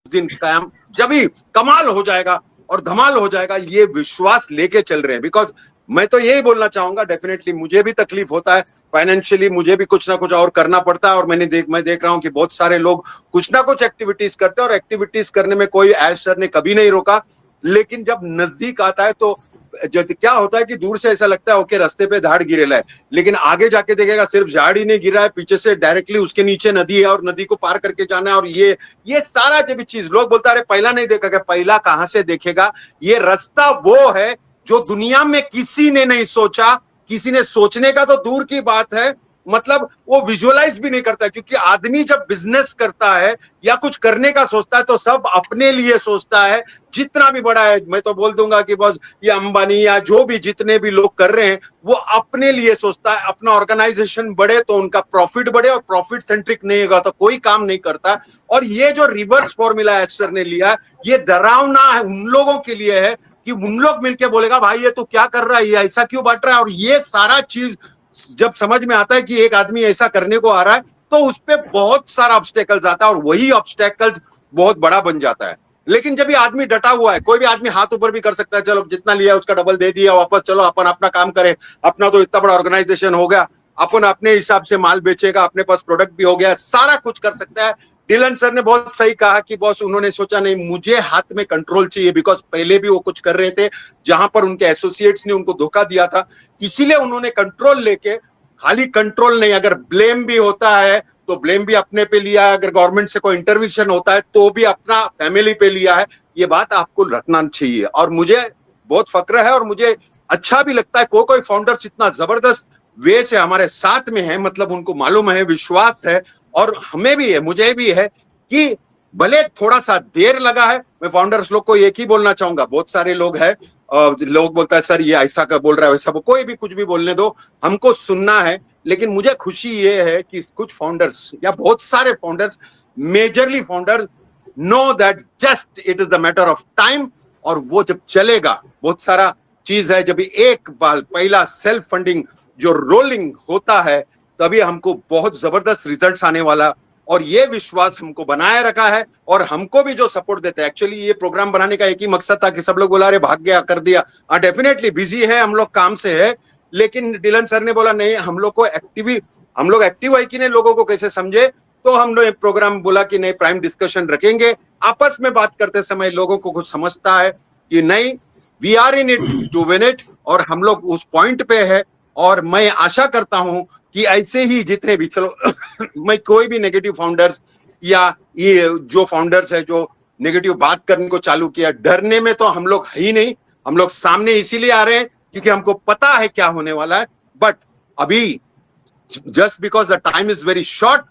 दिन काम जब भी कमाल हो जाएगा और धमाल हो जाएगा, ये विश्वास लेके चल रहे हैं। बिकॉज मैं तो यही बोलना चाहूंगा, डेफिनेटली मुझे भी तकलीफ होता है फाइनेंशियली, मुझे भी कुछ ना कुछ और करना पड़ता है, और मैं देख रहा हूं कि बहुत सारे लोग कुछ ना कुछ एक्टिविटीज करते हैं, और एक्टिविटीज करने में कोई ऐश सर ने कभी नहीं रोका। लेकिन जब नजदीक आता है तो क्या होता है कि दूर से ऐसा लगता है ओके रास्ते पे झाड़ गिरेला है, लेकिन आगे जाके देखेगा सिर्फ झाड़ ही नहीं गिरा है, पीछे से डायरेक्टली उसके नीचे नदी है और नदी को पार करके जाना है। और ये सारा जब चीज लोग बोलता है पहला नहीं देखा, क्या पहला कहां से देखेगा। ये रास्ता वो है जो दुनिया में किसी ने नहीं सोचा, किसी ने सोचने का तो दूर की बात है, मतलब वो विजुअलाइज भी नहीं करता। क्योंकि आदमी जब बिजनेस करता है या कुछ करने का सोचता है तो सब अपने लिए सोचता है, जितना भी बड़ा है। मैं तो बोल दूंगा कि बस ये अंबानी या जो भी जितने भी लोग कर रहे हैं वो अपने लिए सोचता है, अपना ऑर्गेनाइजेशन बढ़े तो उनका प्रॉफिट बढ़े, और प्रॉफिट सेंट्रिक नहीं होगा तो कोई काम नहीं करता। और ये जो रिवर्स फॉर्मूला एच सर ने लिया, ये डरावना है उन लोगों के लिए है कि उन लोग मिलके बोलेगा भाई ये तो क्या कर रहा है, ये ऐसा क्यों बांट रहा है। और ये सारा चीज जब समझ में आता है कि एक आदमी ऐसा करने को आ रहा है तो उस पर बहुत सारा ऑब्स्टेकल्स आता है, और वही ऑब्स्टेकल्स बहुत बड़ा बन जाता है। लेकिन जब ये आदमी डटा हुआ है, कोई भी आदमी हाथ ऊपर भी कर सकता है, चलो जितना लिया उसका डबल दे दिया वापस, चलो अपन अपना काम करें, अपना तो इतना बड़ा ऑर्गेनाइजेशन हो गया, अपन अपने हिसाब से माल बेचेगा, अपने पास प्रोडक्ट भी हो गया, सारा कुछ कर सकता है। डिलन सर ने बहुत सही कहा कि बॉस उन्होंने सोचा नहीं मुझे हाथ में कंट्रोल चाहिए, बिकॉज पहले भी वो कुछ कर रहे थे जहां पर उनके एसोसिएट्स ने उनको धोखा दिया था, इसीलिए उन्होंने कंट्रोल लेके, खाली कंट्रोल नहीं, अगर ब्लेम भी होता है तो ब्लेम भी अपने पे लिया है, अगर गवर्नमेंट से कोई इंटरवेंशन होता है तो भी अपना फैमिली पे लिया है। ये बात आपको रखना चाहिए, और मुझे बहुत फक्र है और मुझे अच्छा भी लगता है कोई फाउंडर्स इतना जबरदस्त वे से हमारे साथ में है, मतलब उनको मालूम है, विश्वास है, और हमें भी है, मुझे भी है कि भले थोड़ा सा देर लगा है। मैं फाउंडर्स लोग को एक ही बोलना चाहूंगा, बहुत सारे लोग हैं, लोग बोलता है सर ये ऐसा का बोल रहा है वैसा, कोई भी कुछ भी बोलने दो, हमको सुनना है। लेकिन मुझे खुशी ये है कि कुछ फाउंडर्स या बहुत सारे founders, majorly founders know that just it is the matter of time, और वो जब चलेगा बहुत सारा चीज है, जब एक बार पहला सेल्फ फंडिंग जो रोलिंग होता है तभी हमको बहुत जबरदस्त रिजल्ट्स आने वाला, और ये विश्वास हमको बनाए रखा है। और हमको भी जो सपोर्ट देते हैं, एक्चुअली ये प्रोग्राम बनाने का एक ही मकसद था कि सब लोग बोला अरे भाग गया कर दिया, हाँ डेफिनेटली बिजी है हम लोग काम से है, लेकिन डिलन सर ने बोला नहीं हम लोग एक्टिव है कि नहीं, लोगों को कैसे समझे, तो हम लोग प्रोग्राम बोला कि नहीं प्राइम डिस्कशन रखेंगे, आपस में बात करते समय लोगों को कुछ समझता है कि नहीं we are in it to win it, और हम लोग उस पॉइंट पे है। और मैं आशा करता हूं कि ऐसे ही जितने भी, चलो मैं कोई भी नेगेटिव फाउंडर्स या ये जो फाउंडर्स है जो नेगेटिव बात करने को चालू किया, डरने में तो हम लोग है ही नहीं, हम लोग सामने इसीलिए आ रहे हैं क्योंकि हमको पता है क्या होने वाला है। बट अभी just because the time is very short,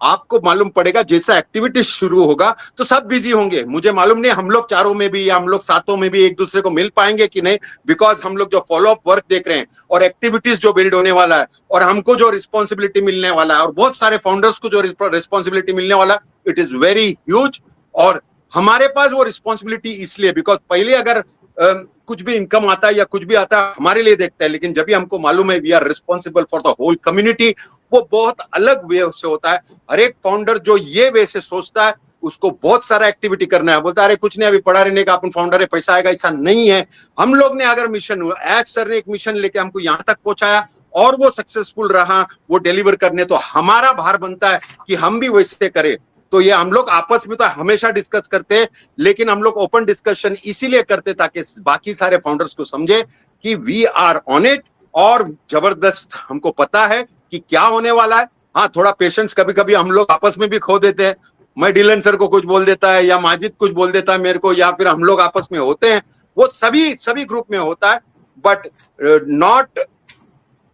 आपको मालूम पड़ेगा जैसा एक्टिविटी शुरू होगा तो सब बिजी होंगे, मुझे मालूम नहीं हम लोग चारों में भी या हम लोग सातों में भी एक दूसरे को मिल पाएंगे कि नहीं, बिकॉज हम लोग जो फॉलो अप वर्क देख रहे हैं और एक्टिविटीज जो बिल्ड होने वाला है और हमको जो रिस्पॉन्सिबिलिटी मिलने वाला है और बहुत सारे फाउंडर्स को जो रिस्पॉन्सिबिलिटी मिलने वाला है, इट इज वेरी ह्यूज। और हमारे पास वो रिस्पॉन्सिबिलिटी इसलिए बिकॉज पहले अगर कुछ भी इनकम आता है या कुछ भी आता है हमारे लिए देखता है, लेकिन जब भी हमको मालूम है we are responsible for the whole community, वो बहुत अलग वे से होता है। हर एक फाउंडर जो ये वे से सोचता है उसको बहुत सारा एक्टिविटी करना है, बोलता है अरे कुछ नहीं अभी पढ़ा रहने का, अपन फाउंडर है पैसा आएगा, ऐसा नहीं है। हम लोग ने अगर मिशन, एच सर ने एक मिशन लेके हमको यहाँ तक पहुंचाया और वो सक्सेसफुल रहा, वो डिलीवर करने, तो हमारा भार बनता है कि हम भी वैसे करें। तो ये हम लोग आपस में तो हमेशा डिस्कस करते हैं, लेकिन हम लोग ओपन डिस्कशन इसीलिए करते ताकि बाकी सारे फाउंडर्स को समझे कि वी आर ऑन इट, और जबरदस्त हमको पता है कि क्या होने वाला है। हाँ थोड़ा पेशेंस कभी कभी हम लोग आपस में भी खो देते हैं, मैं डिलन सर को कुछ बोल देता है या माजिद कुछ बोल देता है मेरे को, या फिर हम लोग आपस में होते हैं, वो सभी ग्रुप में होता है, but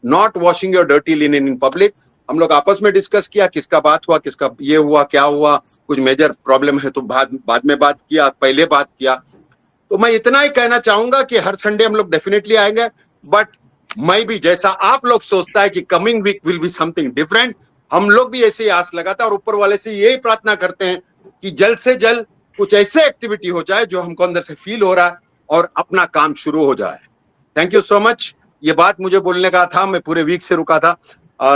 not washing your dirty linen in public. हम लोग आपस में डिस्कस किया किसका बात हुआ, किसका ये हुआ, क्या हुआ, कुछ मेजर प्रॉब्लम है तो बाद में बात किया, पहले बात किया। तो मैं इतना ही कहना चाहूंगा कि हर संडे हम लोग डेफिनेटली आएंगे, बट मैं भी जैसा आप लोग सोचता है कि coming week will be something different, हम लोग भी ऐसे ही आस लगाता है और ऊपर वाले से यही प्रार्थना करते हैं कि जल्द से जल्द कुछ ऐसे एक्टिविटी हो जाए जो हमको अंदर से फील हो रहा है और अपना काम शुरू हो जाए। थैंक यू सो मच, ये बात मुझे बोलने का था, मैं पूरे वीक से रुका था।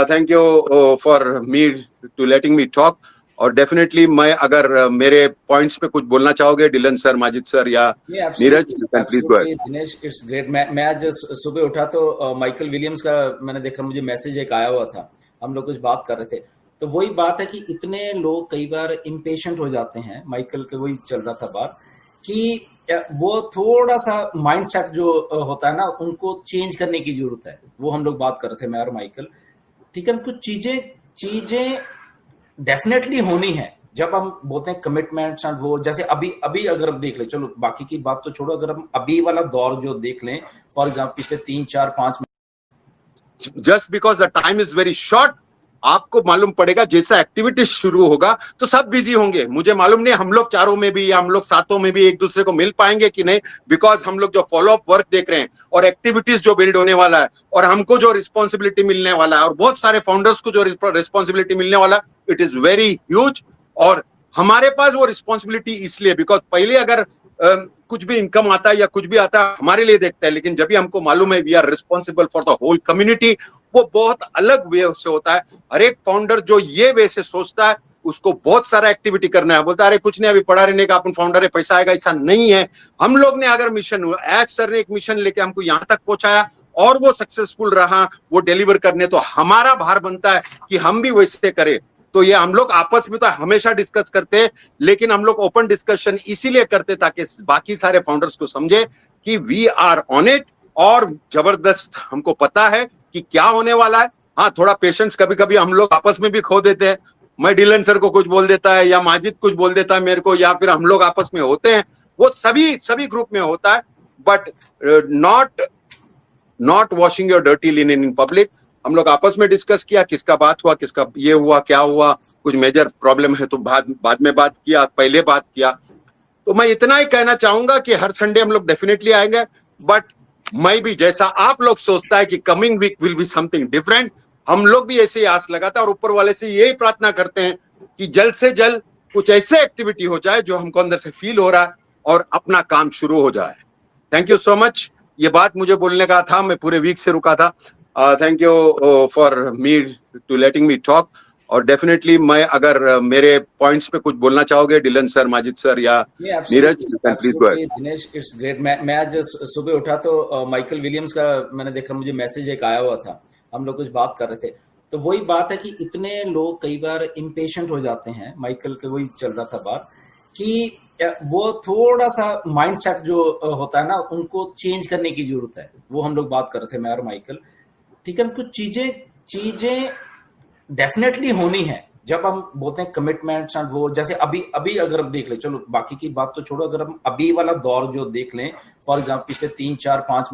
Thank you for me to letting me talk. और डेफिनेटली मैं अगर मेरे पॉइंट्स पे कुछ बोलना चाहोगे डिलन सर, माजिद सर या Neeraj, please go ahead. Dinesh, it's great. मैं आज सुबह उठा तो माइकल विलियम्स का मैंने देखा, मुझे मैसेज एक आया हुआ था, हम लोग कुछ बात कर रहे थे, तो वही बात है कि इतने लोग कई बार इम्पेशेंट हो जाते हैं। माइकल के वही चल रहा था बात कि वो थोड़ा सा माइंडसेट जो होता है ना, उनको चेंज करने की जरूरत है। वो हम लोग बात कर रहे थे, मैं और माइकल। ठीक है, कुछ चीजें डेफिनेटली होनी है। जब हम बोलते हैं कमिटमेंट्स और वो, जैसे अभी अगर हम देख लें, चलो बाकी की बात तो छोड़ो, अगर हम अभी वाला दौर जो देख लें, फॉर एग्जाम्पल पिछले 3 4 5 just because the time is very short, आपको मालूम पड़ेगा जैसा एक्टिविटी शुरू होगा तो सब बिजी होंगे। मुझे मालूम नहीं हम लोग चारों में भी या हम लोग सातों में भी एक दूसरे को मिल पाएंगे कि नहीं, बिकॉज हम लोग जो फॉलो अप वर्क देख रहे हैं और एक्टिविटीज जो बिल्ड होने वाला है और हमको जो रिस्पॉन्सिबिलिटी मिलने वाला है और बहुत सारे फाउंडर्स को जो रिस्पॉन्सिबिलिटी मिलने वाला है, इट इज वेरी ह्यूज। और हमारे पास वो रिस्पॉन्सिबिलिटी इसलिए बिकॉज पहले अगर कुछ भी इनकम आता है या कुछ भी आता है हमारे लिए देखता है, लेकिन जब भी हमको मालूम है we are responsible for the whole community, वो बहुत अलग वे से होता है। हर एक फाउंडर जो ये वे से सोचता है उसको बहुत सारा एक्टिविटी करना है, बोलता है अरे कुछ नहीं अभी पड़ा रहने का, अपन फाउंडर है, पैसा आएगा, ऐसा नहीं है। हम लोग ने अगर मिशन, एज सर ने एक मिशन लेके हमको यहां तक पहुंचाया और वो सक्सेसफुल रहा, वो डिलीवर करने, तो हमारा भार बनता है कि हम भी वैसे करें। तो ये हम लोग आपस में तो हमेशा डिस्कस करते हैं, लेकिन हम लोग ओपन डिस्कशन इसीलिए करते ताकि बाकी सारे फाउंडर्स को समझे कि वी आर ऑन इट और जबरदस्त हमको पता है कि क्या होने वाला है। हाँ, थोड़ा पेशेंस कभी कभी हम लोग आपस में भी खो देते हैं। मैं डिलन सर को कुछ बोल देता है या माजिद कुछ बोल देता है मेरे को, या फिर हम लोग आपस में होते हैं, वो सभी ग्रुप में होता है, but not washing your dirty linen in public. हम लोग आपस में डिस्कस किया, किसका बात हुआ, किसका ये हुआ, क्या हुआ, कुछ मेजर प्रॉब्लम है तो बाद में बात किया, पहले बात किया। तो मैं इतना ही कहना चाहूंगा कि हर संडे हम लोग डेफिनेटली आएंगे, बट मैं भी जैसा आप लोग सोचता है कि coming week will be something different, हम लोग भी ऐसे ही आस लगाता है और ऊपर वाले से यही प्रार्थना करते हैं कि जल्द से जल्द कुछ ऐसे एक्टिविटी हो जाए जो हमको अंदर से फील हो रहा है और अपना काम शुरू हो जाए। Thank you so much. ये बात मुझे बोलने का था, मैं पूरे वीक से रुका था। Thank you for me to letting me talk. और डेफिनेटली मैं अगर मेरे पॉइंट्स पे कुछ बोलना चाहोगे डिलन सर, माजिद सर या Neeraj, please go ahead. Dinesh, it's great. मैं आज सुबह उठा तो माइकल विलियम्स का मैंने देखा, मुझे मैसेज एक आया हुआ था, हम लोग कुछ बात कर रहे थे, तो वही बात है कि इतने लोग कई बार इम्पेशेंट हो जाते हैं। माइकल के वही चल रहा था बात कि वो थोड़ा सा माइंडसेट जो होता है ना, उनको चेंज करने की जरूरत है। वो हम लोग बात कर रहे थे, मैं और माइकल। ठीक है, कुछ चीजें डेफिनेटली होनी है। जब हम बोलते हैं कमिटमेंट्स और वो, जैसे अभी अगर हम देख लें, चलो बाकी की बात तो छोड़ो, अगर हम अभी वाला दौर जो देख लें, फॉर एग्जाम्पल पिछले 3 4 5